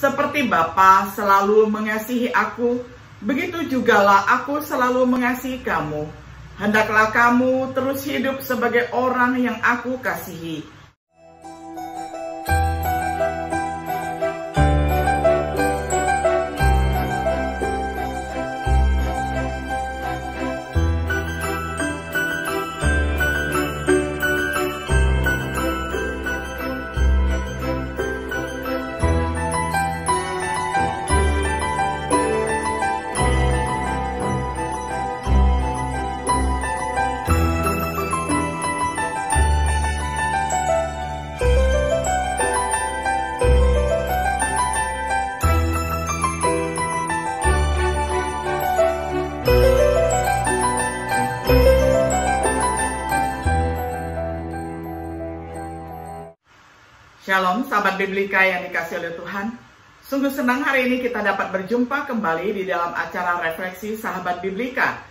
Seperti Bapa selalu mengasihi aku, begitu jugalah aku selalu mengasihi kamu. Hendaklah kamu terus hidup sebagai orang yang aku kasihi. Shalom sahabat Biblika yang dikasihi oleh Tuhan. Sungguh senang hari ini kita dapat berjumpa kembali di dalam acara refleksi sahabat Biblika.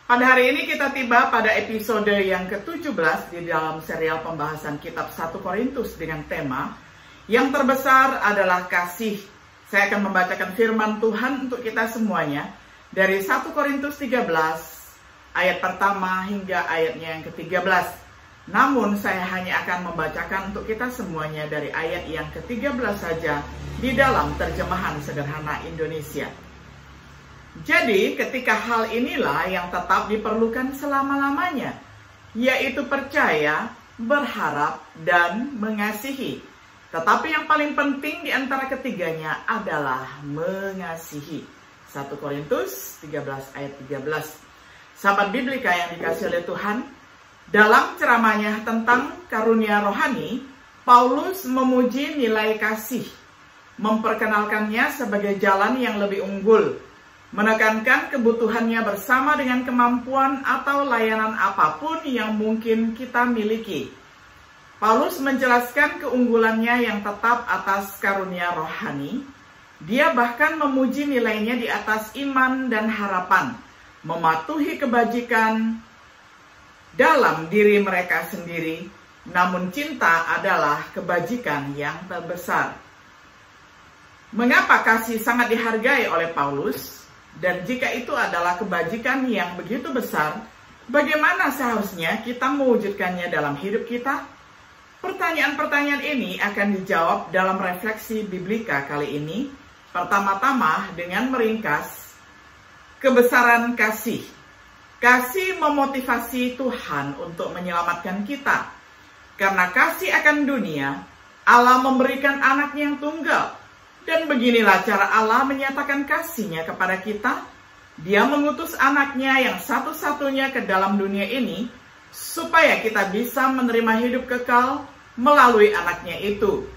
Pada hari ini kita tiba pada episode yang ke-17 di dalam serial pembahasan kitab 1 Korintus dengan tema yang terbesar adalah kasih. Saya akan membacakan firman Tuhan untuk kita semuanya dari 1 Korintus 13 ayat pertama hingga ayatnya yang ke-13. Namun saya hanya akan membacakan untuk kita semuanya dari ayat yang ke-13 saja di dalam terjemahan sederhana Indonesia. Jadi ketika hal inilah yang tetap diperlukan selama-lamanya, yaitu percaya, berharap, dan mengasihi. Tetapi yang paling penting di antara ketiganya adalah mengasihi. 1 Korintus 13 ayat 13. Sahabat Biblika yang dikasihi oleh Tuhan, dalam ceramahnya tentang karunia rohani, Paulus memuji nilai kasih, memperkenalkannya sebagai jalan yang lebih unggul, menekankan kebutuhannya bersama dengan kemampuan atau layanan apapun yang mungkin kita miliki. Paulus menjelaskan keunggulannya yang tetap atas karunia rohani. Dia bahkan memuji nilainya di atas iman dan harapan, mematuhi kebajikan dalam diri mereka sendiri, namun cinta adalah kebajikan yang terbesar. Mengapa kasih sangat dihargai oleh Paulus? Dan jika itu adalah kebajikan yang begitu besar, bagaimana seharusnya kita mewujudkannya dalam hidup kita? Pertanyaan-pertanyaan ini akan dijawab dalam refleksi Biblika kali ini. Pertama-tama dengan meringkas kebesaran kasih. Kasih memotivasi Tuhan untuk menyelamatkan kita. Karena kasih akan dunia, Allah memberikan anaknya yang tunggal. Dan beginilah cara Allah menyatakan kasih-Nya kepada kita. Dia mengutus anaknya yang satu-satunya ke dalam dunia ini, supaya kita bisa menerima hidup kekal melalui anaknya itu.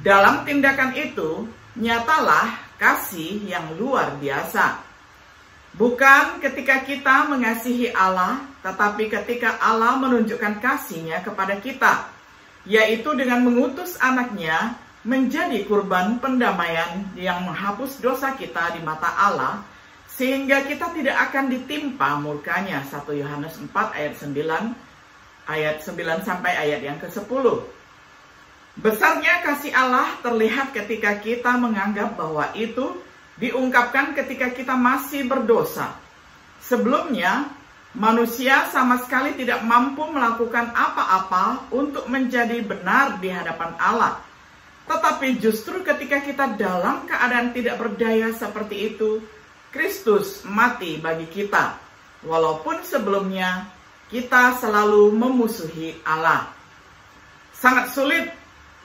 Dalam tindakan itu, nyatalah kasih yang luar biasa. Bukan ketika kita mengasihi Allah, tetapi ketika Allah menunjukkan kasih-Nya kepada kita, yaitu dengan mengutus anaknya menjadi kurban pendamaian yang menghapus dosa kita di mata Allah, sehingga kita tidak akan ditimpa murka-Nya. 1 Yohanes 4 ayat 9, ayat 9 sampai ayat yang ke-10. Besarnya kasih Allah terlihat ketika kita menganggap bahwa itu diungkapkan ketika kita masih berdosa. Sebelumnya, manusia sama sekali tidak mampu melakukan apa-apa untuk menjadi benar di hadapan Allah. Tetapi justru ketika kita dalam keadaan tidak berdaya seperti itu, Kristus mati bagi kita. Walaupun sebelumnya kita selalu memusuhi Allah. Sangat sulit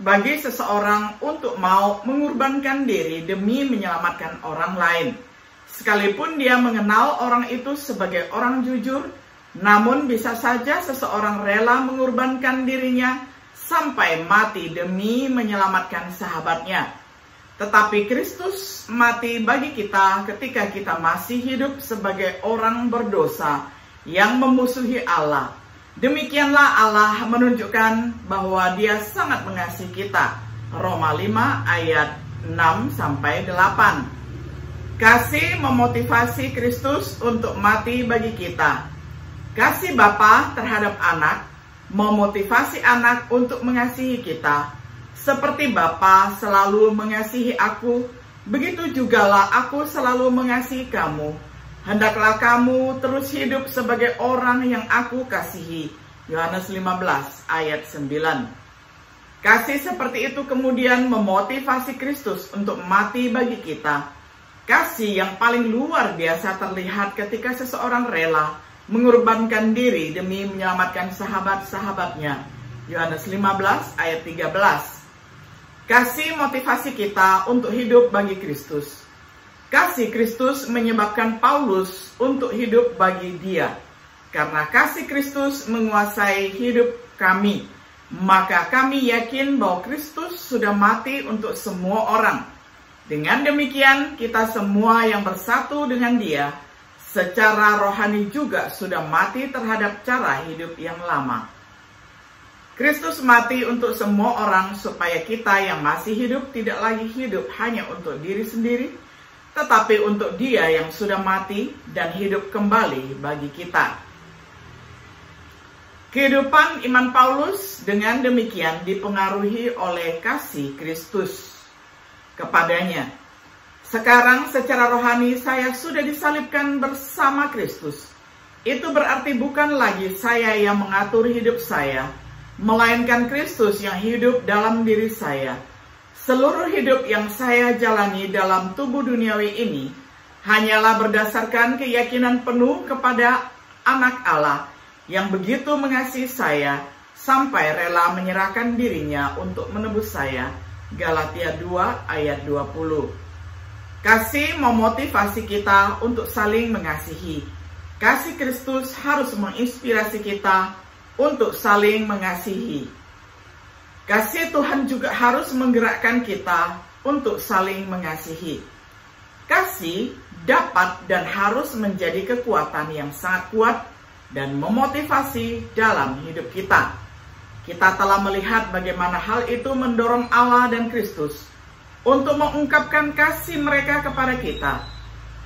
bagi seseorang untuk mau mengorbankan diri demi menyelamatkan orang lain. Sekalipun dia mengenal orang itu sebagai orang jujur, namun bisa saja seseorang rela mengorbankan dirinya sampai mati demi menyelamatkan sahabatnya. Tetapi Kristus mati bagi kita ketika kita masih hidup sebagai orang berdosa yang memusuhi Allah. Demikianlah Allah menunjukkan bahwa Dia sangat mengasihi kita. Roma 5 ayat 6-8. Kasih memotivasi Kristus untuk mati bagi kita. Kasih Bapa terhadap anak memotivasi anak untuk mengasihi kita. Seperti Bapa selalu mengasihi aku, begitu jugalah aku selalu mengasihi kamu. Hendaklah kamu terus hidup sebagai orang yang aku kasihi. Yohanes 15 ayat 9. Kasih seperti itu kemudian memotivasi Kristus untuk mati bagi kita. Kasih yang paling luar biasa terlihat ketika seseorang rela mengorbankan diri demi menyelamatkan sahabat-sahabatnya. Yohanes 15 ayat 13. Kasih motivasi kita untuk hidup bagi Kristus. Kasih Kristus menyebabkan Paulus untuk hidup bagi dia. Karena kasih Kristus menguasai hidup kami, maka kami yakin bahwa Kristus sudah mati untuk semua orang. Dengan demikian, kita semua yang bersatu dengan dia, secara rohani juga sudah mati terhadap cara hidup yang lama. Kristus mati untuk semua orang supaya kita yang masih hidup tidak lagi hidup hanya untuk diri sendiri, tetapi untuk dia yang sudah mati dan hidup kembali bagi kita. Kehidupan iman Paulus dengan demikian dipengaruhi oleh kasih Kristus kepadanya. Sekarang secara rohani saya sudah disalibkan bersama Kristus. Itu berarti bukan lagi saya yang mengatur hidup saya, melainkan Kristus yang hidup dalam diri saya. Seluruh hidup yang saya jalani dalam tubuh duniawi ini hanyalah berdasarkan keyakinan penuh kepada Anak Allah yang begitu mengasihi saya sampai rela menyerahkan dirinya untuk menebus saya. Galatia 2 ayat 20. Kasih memotivasi kita untuk saling mengasihi. Kasih Kristus harus menginspirasi kita untuk saling mengasihi. Kasih Tuhan juga harus menggerakkan kita untuk saling mengasihi. Kasih dapat dan harus menjadi kekuatan yang sangat kuat dan memotivasi dalam hidup kita. Kita telah melihat bagaimana hal itu mendorong Allah dan Kristus untuk mengungkapkan kasih mereka kepada kita.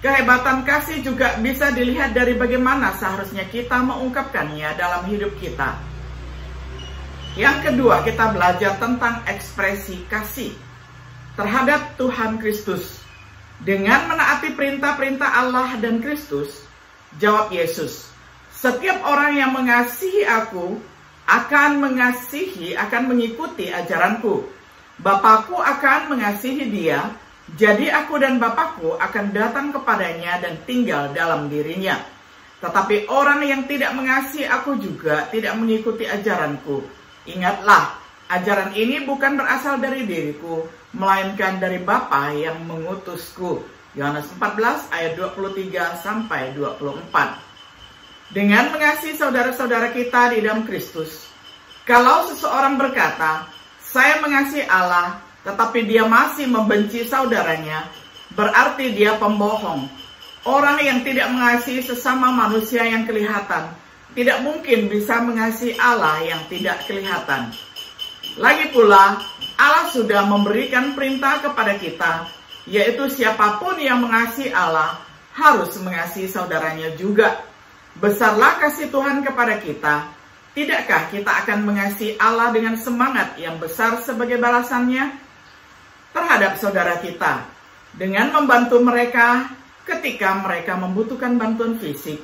Kehebatan kasih juga bisa dilihat dari bagaimana seharusnya kita mengungkapkannya dalam hidup kita. Yang kedua, kita belajar tentang ekspresi kasih terhadap Tuhan Kristus. Dengan menaati perintah-perintah Allah dan Kristus, jawab Yesus, "Setiap orang yang mengasihi aku akan mengikuti ajaranku. Bapakku akan mengasihi dia, jadi aku dan Bapakku akan datang kepadanya dan tinggal dalam dirinya. Tetapi orang yang tidak mengasihi aku juga tidak mengikuti ajaranku. Ingatlah, ajaran ini bukan berasal dari diriku, melainkan dari Bapa yang mengutusku." Yohanes 14 ayat 23-24. Dengan mengasihi saudara-saudara kita di dalam Kristus, kalau seseorang berkata, "Saya mengasihi Allah," tetapi dia masih membenci saudaranya, berarti dia pembohong. Orang yang tidak mengasihi sesama manusia yang kelihatan, tidak mungkin bisa mengasihi Allah yang tidak kelihatan. Lagi pula, Allah sudah memberikan perintah kepada kita, yaitu siapapun yang mengasihi Allah harus mengasihi saudaranya juga. Besarlah kasih Tuhan kepada kita. Tidakkah kita akan mengasihi Allah dengan semangat yang besar sebagai balasannya terhadap saudara kita, dengan membantu mereka ketika mereka membutuhkan bantuan fisik?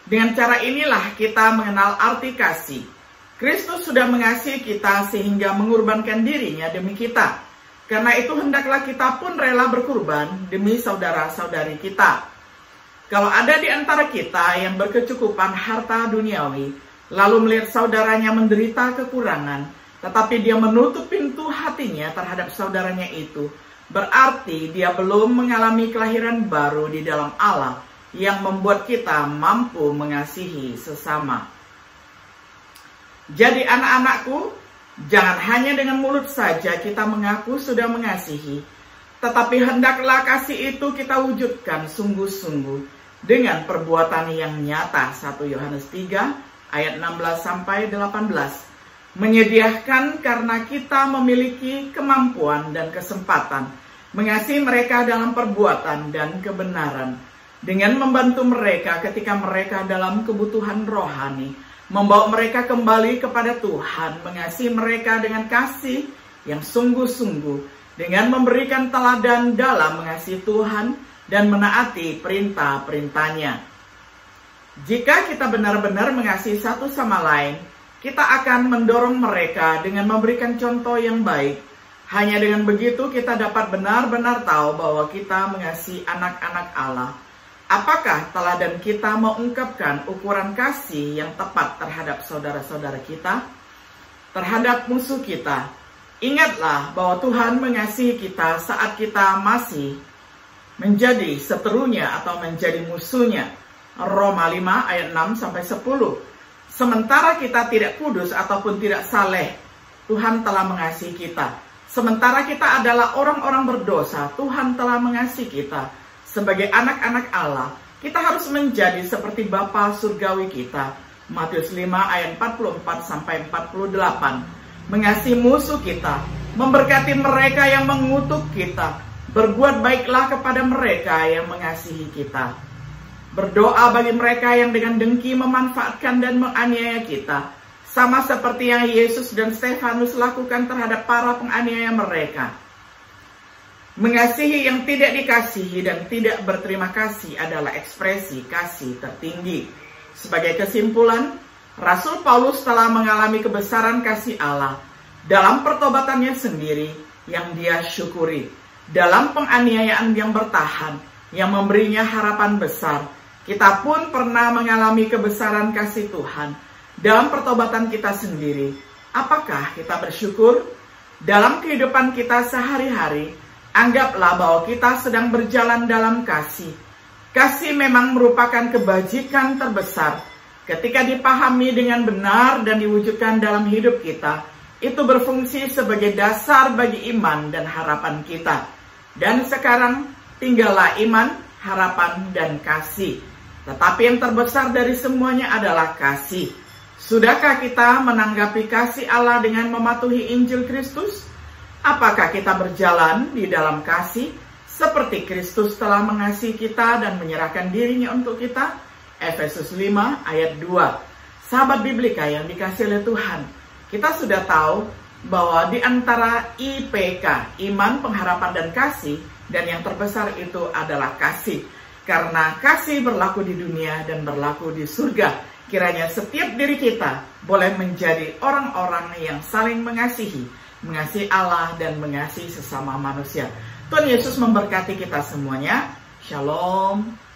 Dengan cara inilah kita mengenal arti kasih. Kristus sudah mengasihi kita sehingga mengorbankan dirinya demi kita. Karena itu hendaklah kita pun rela berkorban demi saudara-saudari kita. Kalau ada di antara kita yang berkecukupan harta duniawi, lalu melihat saudaranya menderita kekurangan, tetapi dia menutup pintu hatinya terhadap saudaranya itu, berarti dia belum mengalami kelahiran baru di dalam Allah yang membuat kita mampu mengasihi sesama. Jadi anak-anakku, jangan hanya dengan mulut saja kita mengaku sudah mengasihi, tetapi hendaklah kasih itu kita wujudkan sungguh-sungguh dengan perbuatan yang nyata. 1 Yohanes 3 ayat 16-18. Menyediakan karena kita memiliki kemampuan dan kesempatan mengasihi mereka dalam perbuatan dan kebenaran, dengan membantu mereka ketika mereka dalam kebutuhan rohani, membawa mereka kembali kepada Tuhan, mengasihi mereka dengan kasih yang sungguh-sungguh, dengan memberikan teladan dalam mengasihi Tuhan dan menaati perintah-perintahnya. Jika kita benar-benar mengasihi satu sama lain, kita akan mendorong mereka dengan memberikan contoh yang baik. Hanya dengan begitu kita dapat benar-benar tahu bahwa kita mengasihi anak-anak Allah. Apakah teladan kita mengungkapkan ukuran kasih yang tepat terhadap saudara-saudara kita, terhadap musuh kita? Ingatlah bahwa Tuhan mengasihi kita saat kita masih menjadi seterunya atau menjadi musuhnya. Roma 5 ayat 6-10. Sementara kita tidak kudus ataupun tidak saleh, Tuhan telah mengasihi kita. Sementara kita adalah orang-orang berdosa, Tuhan telah mengasihi kita. Sebagai anak-anak Allah, kita harus menjadi seperti Bapa surgawi kita. Matius 5 ayat 44-48. Mengasihi musuh kita, memberkati mereka yang mengutuk kita, berbuat baiklah kepada mereka yang mengasihi kita. Berdoa bagi mereka yang dengan dengki memanfaatkan dan menganiaya kita, sama seperti yang Yesus dan Stefanus lakukan terhadap para penganiaya mereka. Mengasihi yang tidak dikasihi dan tidak berterima kasih adalah ekspresi kasih tertinggi. Sebagai kesimpulan, Rasul Paulus telah mengalami kebesaran kasih Allah dalam pertobatannya sendiri yang dia syukuri, dalam penganiayaan yang bertahan, yang memberinya harapan besar. Kita pun pernah mengalami kebesaran kasih Tuhan dalam pertobatan kita sendiri. Apakah kita bersyukur? Dalam kehidupan kita sehari-hari, anggaplah bahwa kita sedang berjalan dalam kasih. Kasih memang merupakan kebajikan terbesar. Ketika dipahami dengan benar dan diwujudkan dalam hidup kita, itu berfungsi sebagai dasar bagi iman dan harapan kita. Dan sekarang tinggallah iman, harapan, dan kasih. Tetapi yang terbesar dari semuanya adalah kasih. Sudahkah kita menanggapi kasih Allah dengan mematuhi Injil Kristus? Apakah kita berjalan di dalam kasih seperti Kristus telah mengasihi kita dan menyerahkan dirinya untuk kita? Efesus 5 ayat 2. Sahabat Biblika yang dikasihi oleh Tuhan, kita sudah tahu bahwa di antara IPK, iman, pengharapan, dan kasih, dan yang terbesar itu adalah kasih. Karena kasih berlaku di dunia dan berlaku di surga. Kiranya setiap diri kita boleh menjadi orang-orang yang saling mengasihi Allah dan mengasihi sesama manusia. Tuhan Yesus memberkati kita semuanya. Shalom.